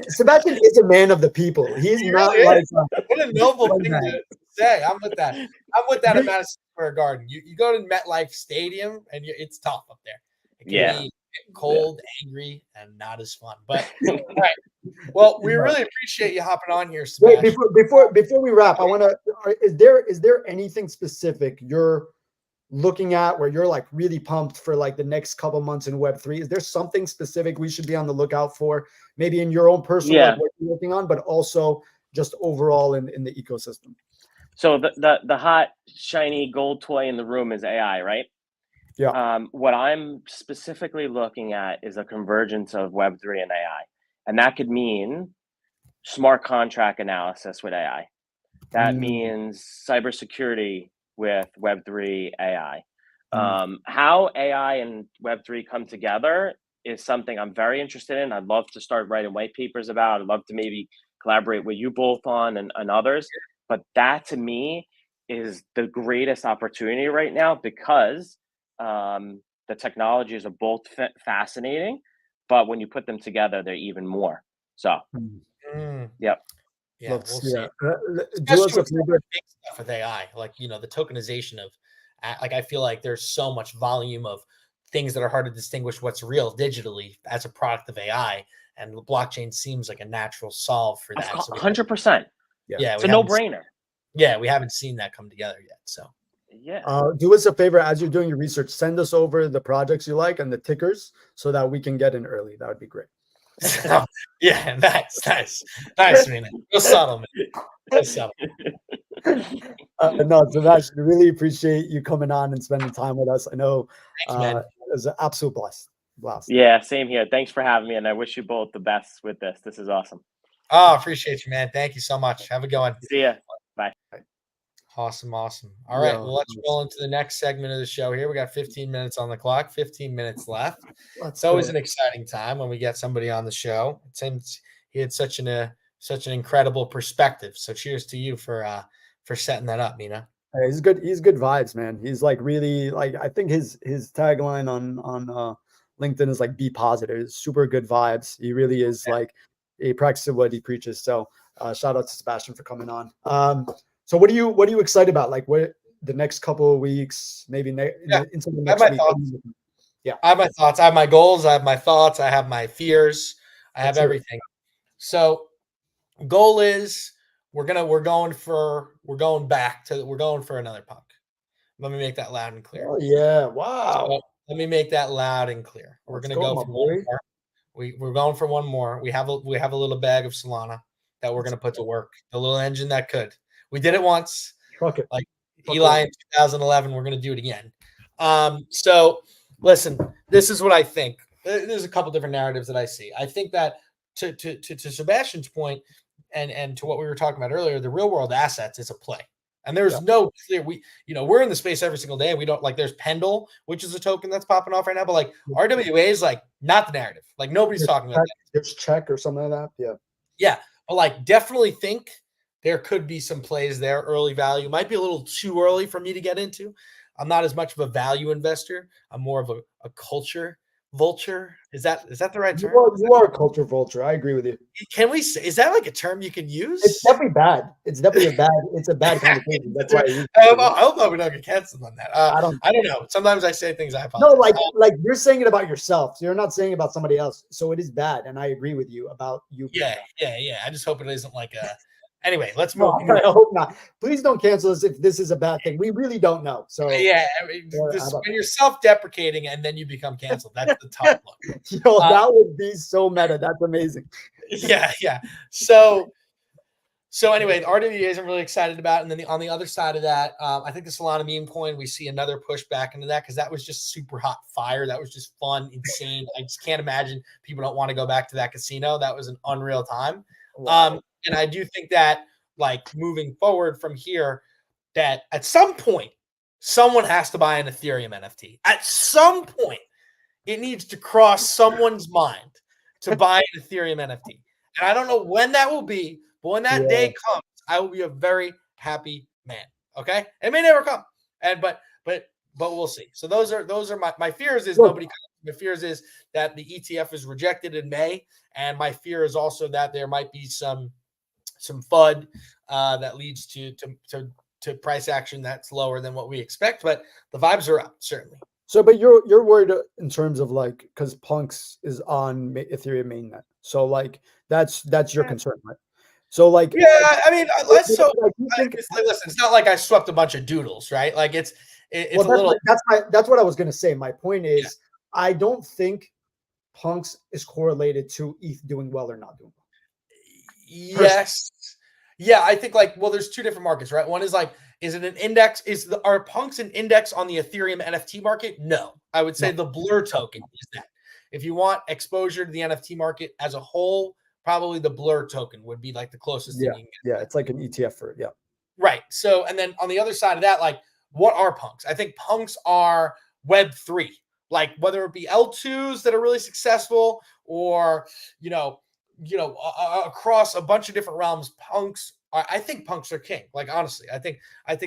Sebastian is a man of the people. He's not like what a noble thing to say. I'm with that. I'm with that at Madison Square Garden. You go to MetLife Stadium and it's tough up there. It can be cold, angry, and not as fun. But all right. Well, we really appreciate you hopping on here, Sebastian. Wait, before we wrap, I want to. Is there anything specific you're looking at where you're like really pumped for like the next couple months in Web3? Is there something specific we should be on the lookout for? Maybe in your own personal like what you're working on, but also just overall in the ecosystem. So the hot shiny gold toy in the room is AI, right? Yeah. What I'm specifically looking at is a convergence of Web3 and AI. And that could mean smart contract analysis with AI. That means cybersecurity with Web3 AI. How AI and Web3 come together is something I'm very interested in. I'd love to start writing white papers about. I'd love to maybe collaborate with you both on and others. But that to me is the greatest opportunity right now, because the technologies are both fascinating, but when you put them together, they're even more. So, yep. Yeah, we'll see. Do us Especially a favor. big stuff with AI, like, you know, the tokenization of, like, I feel like there's so much volume of things that are hard to distinguish what's real digitally as a product of AI, and the blockchain seems like a natural solve for that. 100%. Yeah, it's a no-brainer. Yeah, we haven't seen that come together yet. So yeah, do us a favor, as you're doing your research, send us over the projects you like and the tickers so that we can get in early. That would be great. yeah, nice, man. Real subtle, man. Real subtle. No, Sebastian, really appreciate you coming on and spending time with us. I know it was an absolute blast. Yeah, same here. Thanks for having me, and I wish you both the best with this. This is awesome. Oh, appreciate you, man. Thank you so much. Have a good one. See ya. Bye. Awesome. All right, well, let's roll into the next segment of the show here. We got 15 minutes on the clock, 15 minutes left. It's always an exciting time when we get somebody on the show. It seems he had such an incredible perspective. So cheers to you for setting that up, Mina. He's good. He's good vibes, man. He's like really, like, I think his tagline on LinkedIn is like, be positive. It's super good vibes. He really is like, he practices what he preaches. So shout out to Sebastian for coming on. So what are you excited about? Like, what the next couple of weeks, maybe into the next week? Yeah, I have my thoughts. I have my goals. I have my thoughts. I have my fears. I have everything. So goal is we're going for another punk. Let me make that loud and clear. Oh yeah. Wow. So let me make that loud and clear. We're going to go for one more. We're going for one more. We have a little bag of Solana that we're going to put to work. The little engine that could. We did it once. Like Eli in 2011, we're going to do it again. So listen, this is what I think. There's a couple different narratives that I see. I think that to Sebastian's point and to what we were talking about earlier, the real world assets is a play. And there's no clear, we're in the space every single day. We don't, like, there's Pendle, which is a token that's popping off right now, but like RWA is like not the narrative. Like nobody's talking about that. There's Check or something like that. Yeah. Yeah. But like definitely think there could be some plays there. Early value might be a little too early for me to get into. I'm not as much of a value investor. I'm more of a culture vulture. Is that the right term? You are a culture vulture. I agree with you. Can we say, is that like a term you can use? It's definitely bad. It's a bad conversation. That's why I hope we don't get canceled on that. I don't know. Sometimes I say things I apologize. No, like you're saying it about yourself. So you're not saying it about somebody else. So it is bad. And I agree with you about you. Yeah. I just hope it isn't like a. Anyway, let's move. I hope not. Please don't cancel us if this is a bad thing. We really don't know. So yeah, when you're self-deprecating and then you become canceled, that's the tough look. Yo, that would be so meta. That's amazing. Yeah. So anyway, the RWA I'm really excited about, and then on the other side of that, I think the Solana meme coin, we see another push back into that because that was just super hot fire. That was just fun, insane. I just can't imagine people don't want to go back to that casino. That was an unreal time. Wow. And I do think that, like, moving forward from here, that at some point, someone has to buy an Ethereum NFT. At some point, it needs to cross someone's mind to buy an Ethereum NFT. And I don't know when that will be, but when that day comes, I will be a very happy man. Okay? It may never come. But we'll see. So those are my fears is nobody comes. My fears is that the ETF is rejected in May. And my fear is also that there might be some FUD that leads to price action that's lower than what we expect, but the vibes are up, certainly. So, but you're worried in terms of, like, because Punks is on Ethereum mainnet, so like that's your concern, right? So like, yeah, I mean, listen, it's not like I swept a bunch of doodles, right? Like it's a little. That's what I was gonna say. My point is, I don't think Punks is correlated to ETH doing well or not doing well. Yes. Yeah, I think, like, well, there's two different markets, right? One is like, is it an index? Are Punks an index on the Ethereum NFT market? No. I would say the Blur token is that. if you want exposure to the NFT market as a whole, probably the Blur token would be like the closest thing you can get. Yeah, it's like an ETF for it. Yeah. Right. So, and then on the other side of that, like, what are punks? I think punks are Web3, like whether it be L2s that are really successful or, across a bunch of different realms, punks are, I think punks are king. Like, honestly, I think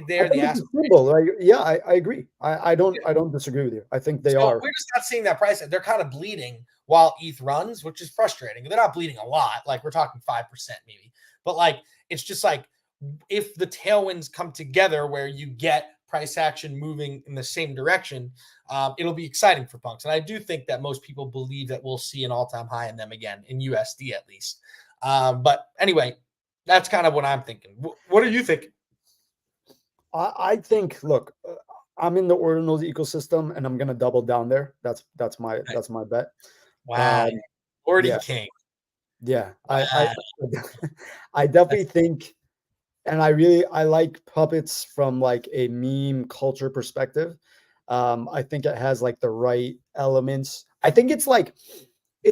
they are the it's a aspirations. symbol. Like, yeah, I agree. I don't disagree with you. I think they are. We're just not seeing that price. They're kind of bleeding while ETH runs, which is frustrating. They're not bleeding a lot. Like, we're talking 5% maybe, but like, it's just like, if the tailwinds come together where you get price action moving in the same direction, it'll be exciting for punks. And I do think that most people believe that we'll see an all-time high in them again, in USD at least. But anyway, that's kind of what I'm thinking. What do you think? I think, look, I'm in the ordinals ecosystem, and I'm gonna double down there. That's my bet. Wow, already yeah. king. Yeah, Wow. I definitely think. And I like puppets from like a meme culture perspective. I think it has like the right elements. I think it's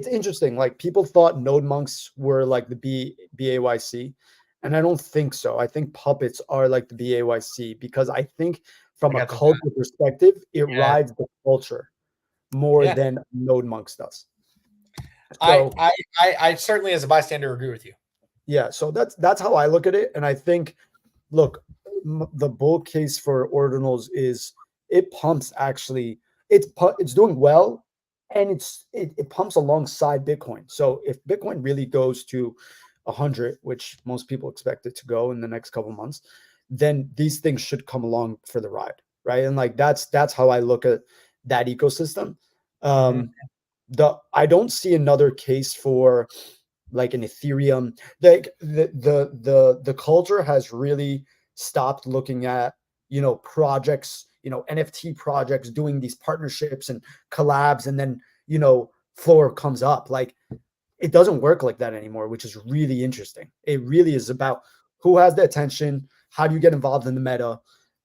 interesting. Like, people thought node monks were like the BAYC, and I don't think so. I think puppets are like the BAYC because I think from a culture perspective, it rides the culture more than node monks does. So, I certainly, as a bystander, agree with you. Yeah, so that's how I look at it, and I think, look, the bull case for ordinals is it pumps actually. It's doing well, and it pumps alongside Bitcoin. So if Bitcoin really goes to 100, which most people expect it to go in the next couple of months, then these things should come along for the ride, right? And like that's how I look at that ecosystem. I don't see another case for like an Ethereum. Like the culture has really stopped looking at, projects, NFT projects doing these partnerships and collabs, and then, floor comes up. Like, it doesn't work like that anymore, which is really interesting. It really is about who has the attention, how do you get involved in the meta,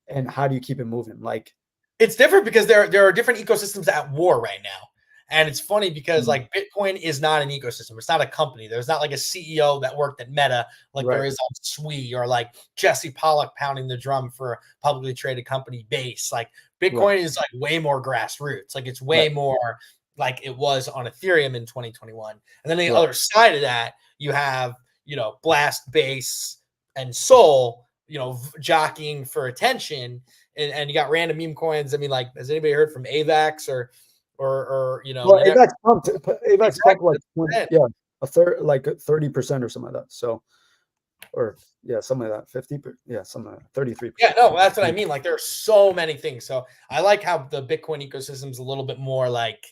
and how do you keep it moving? Like, it's different because there are different ecosystems at war right now. And it's funny because like Bitcoin is not an ecosystem. It's not a company. There's not like a CEO that worked at Meta like there is on Sui, or like Jesse Pollock pounding the drum for a publicly traded company base. Like, Bitcoin is like way more grassroots. Like, it's way more like it was on Ethereum in 2021. And then the other side of that, you have, Blast, Base, and Sol, jockeying for attention. And you got random meme coins. I mean, like, has anybody heard from AVAX or well, AVAX pumped like a third, like 30% or something like that. So, or something like that, 50, something like that, 33%. Yeah, no, that's what I mean. Like, there are so many things. So I like how the Bitcoin ecosystem is a little bit more like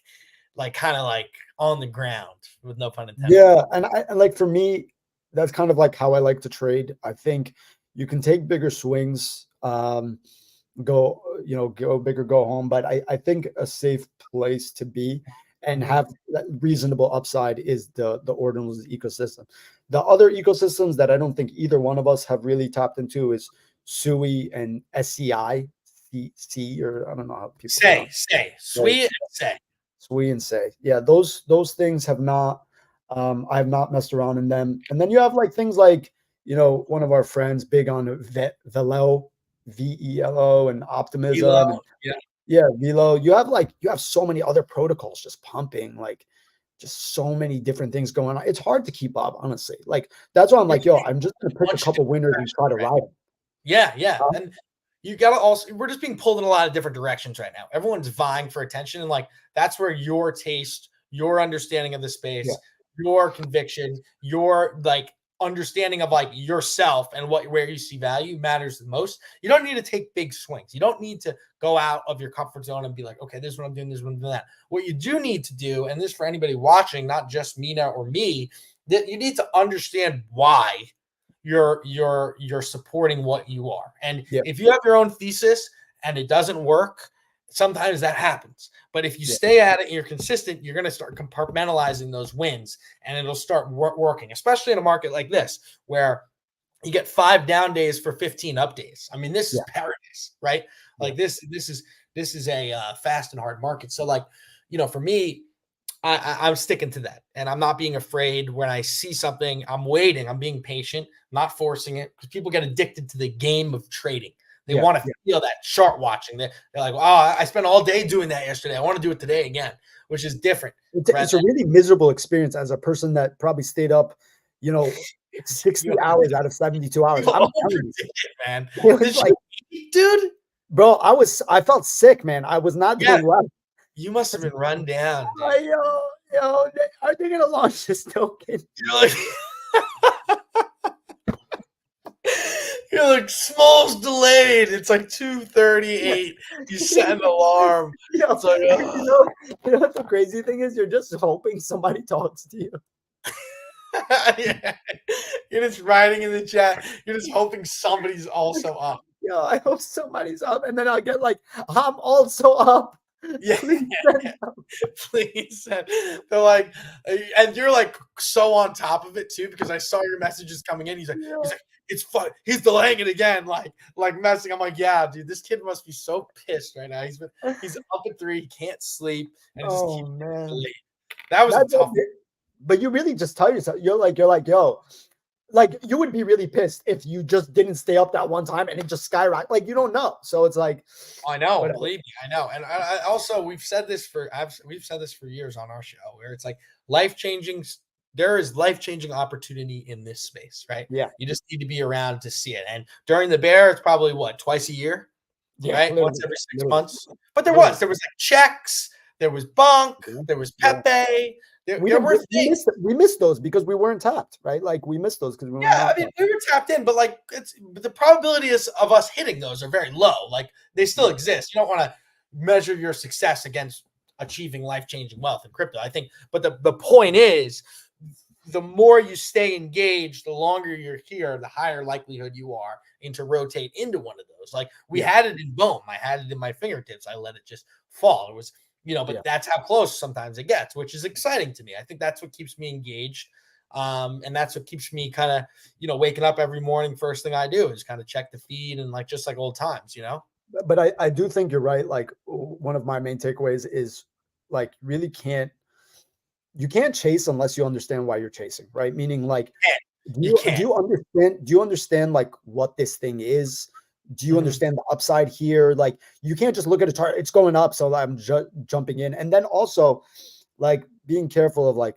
kind of like on the ground, with no pun intended. Yeah, and like, for me, that's kind of like how I like to trade. I think you can take bigger swings. Go big or go home. But I think a safe place to be and have that reasonable upside is the ordinals ecosystem. The other ecosystems that I don't think either one of us have really tapped into is Sui and SCI, or I don't know how people say Sui and say. Yeah, those things have not. I have not messed around in them. And then you have like things like, one of our friends big on Velo. VELO and Optimism. Velo, Velo. You have so many other protocols just pumping, like just so many different things going on. It's hard to keep up, honestly. Like, that's why I'm like, I'm just gonna pick a couple winners and try to ride them. Yeah. And you gotta also, we're just being pulled in a lot of different directions right now. Everyone's vying for attention, and like, that's where your taste, your understanding of the space, your conviction, your like understanding of like yourself and where you see value matters the most. You don't need to take big swings. You don't need to go out of your comfort zone and be like, okay, this is what I'm doing, this is what I'm doing that. What you do need to do, and this for anybody watching, not just Mina or me, that you need to understand why you're supporting what you are. And if you have your own thesis and it doesn't work, sometimes that happens. But if you stay at it and you're consistent, you're going to start compartmentalizing those wins, and it'll start working, especially in a market like this, where you get 5 down days for 15 up days. I mean, this is paradise, right? Like this is a fast and hard market. So like, for me, I'm sticking to that, and I'm not being afraid when I see something. I'm waiting. I'm being patient, not forcing it, because people get addicted to the game of trading. They Yeah, want to yeah. feel that chart watching. They're like, "Oh, I spent all day doing that yesterday. I want to do it today again," which is different. It's a really miserable experience as a person that probably stayed up, you know, 60 You hours out of 72 hours. I'm telling overdid you, it, man. it was Did like, you eat, dude? bro, I felt sick, man. I was not Yeah, doing well. you must have been run down, dude. Like, yo, are they gonna launch this token? You're like, you're like, Small's delayed. It's like 2:38. You set an alarm. It's like, You know what the crazy thing is? You're just hoping somebody talks to you. yeah. You're just writing in the chat. You're just hoping somebody's also up. Yeah, I hope somebody's up, and then I'll get like, I'm also up. Yeah. Please send Please. They're like, and you're like so on top of it too, because I saw your messages coming in. He's like, it's fun. He's delaying it again, like messing. I'm like, yeah, dude, this kid must be so pissed right now. He's up at 3, he can't sleep, and just keeps delaying. That was a tough one. But you really just tell yourself, you're like, yo, like you would be really pissed if you just didn't stay up that one time and it just skyrocketed. Like you don't know. So it's like, I know, whatever. believe me, I know. And I also we've said this for years on our show, where it's like life-changing. There is life-changing opportunity in this space, right? Yeah. You just need to be around to see it. And during the bear, it's probably what, twice a year, right? Once every 6 months. But there was like checks, there was Bunk, there was Pepe. We missed those because we weren't tapped, right? Like we missed those because we were I mean, we were tapped in, but like the probability of us hitting those are very low. Like they still exist. You don't want to measure your success against achieving life-changing wealth in crypto, I think. But the point is, the more you stay engaged, the longer you're here, the higher likelihood you are to rotate into one of those. Like we had it in Boom. I had it in my fingertips. I let it just fall. It was, but that's how close sometimes it gets, which is exciting to me. I think that's what keeps me engaged. And that's what keeps me kind of, waking up every morning. First thing I do is kind of check the feed and just like old times, But I do think you're right. Like one of my main takeaways is like you can't chase unless you understand why you're chasing, right? Meaning like, do you understand like what this thing is? Do you understand the upside here? Like you can't just look at a chart, it's going up, so I'm jumping in. And then also like being careful of like,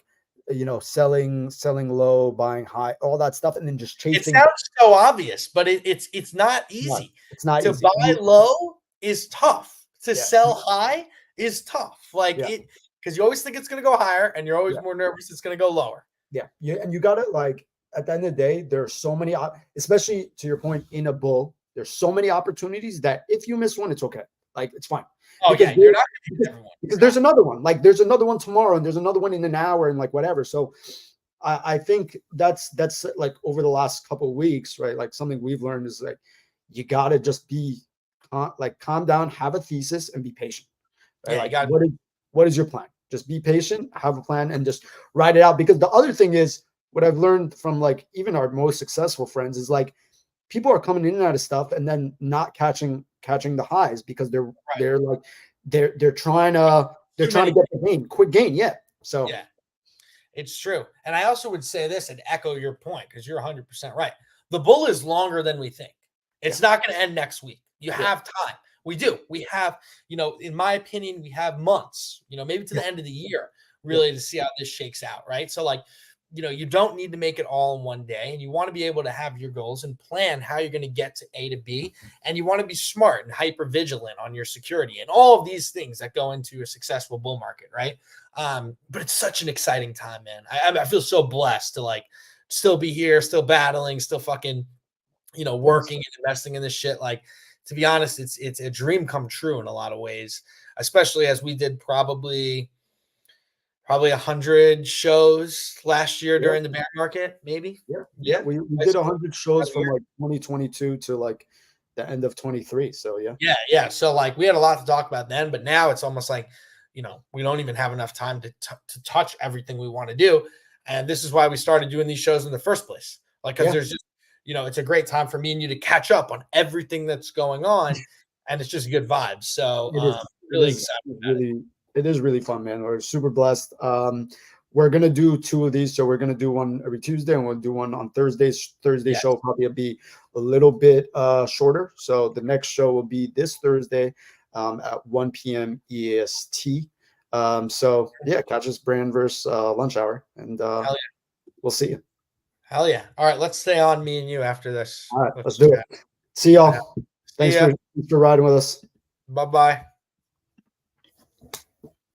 selling low, buying high, all that stuff, and then just chasing. It sounds so obvious, but it's not easy. It's not to easy. Buy low is tough. To sell high is tough. Because you always think it's going to go higher, and you're always more nervous it's going to go lower. Yeah, and you got to like at the end of the day, there are so many, especially to your point in a bull. There's so many opportunities that if you miss one, it's okay. Like it's fine. Oh because you're not going to miss everyone. Because there's another one. Like there's another one tomorrow, and there's another one in an hour, and like whatever. So I think that's like over the last couple of weeks, right? Like something we've learned is like you got to just be calm down, have a thesis, and be patient. Right? Yeah, like what is your plan? Just be patient, have a plan, and just ride it out. Because the other thing is what I've learned from like even our most successful friends is like people are coming in and out of stuff and then not catching the highs because they're trying to get the quick gain. Yeah. So yeah, it's true. And I also would say this and echo your point because you're 100% right. The bull is longer than we think. It's not going to end next week. You have time. We do. We have, in my opinion, we have months, maybe to the end of the year, really to see how this shakes out. Right. So like, you don't need to make it all in one day, and you want to be able to have your goals and plan how you're going to get to A to B. And you want to be smart and hyper vigilant on your security and all of these things that go into a successful bull market. Right. But it's such an exciting time, man. I feel so blessed to like still be here, still battling, still fucking, working and investing in this shit. Like, to be honest, it's a dream come true in a lot of ways, especially as we did probably 100 shows last year during the bear market, maybe. Yeah. We did 100 shows from like 2022 to like the end of 23. So yeah. So like we had a lot to talk about then, but now it's almost like, we don't even have enough time to touch everything we want to do. And this is why we started doing these shows in the first place. Like, because there's just, it's a great time for me and you to catch up on everything that's going on. And it's just good vibes. So really excited. It is really fun, man. We're super blessed. We're gonna do 2 of these, so we're gonna do one every Tuesday, and we'll do one on Thursdays. Thursday Yes. show will probably be a little bit shorter. So the next show will be this Thursday at 1 p.m. EST. So yeah, catch us Brandverse Lunch Hour, and Hell yeah. we'll see you. Hell yeah. All right, let's stay on, me and you, after this. All right, let's do it. See y'all. See ya. Thanks for riding with us. Bye-bye.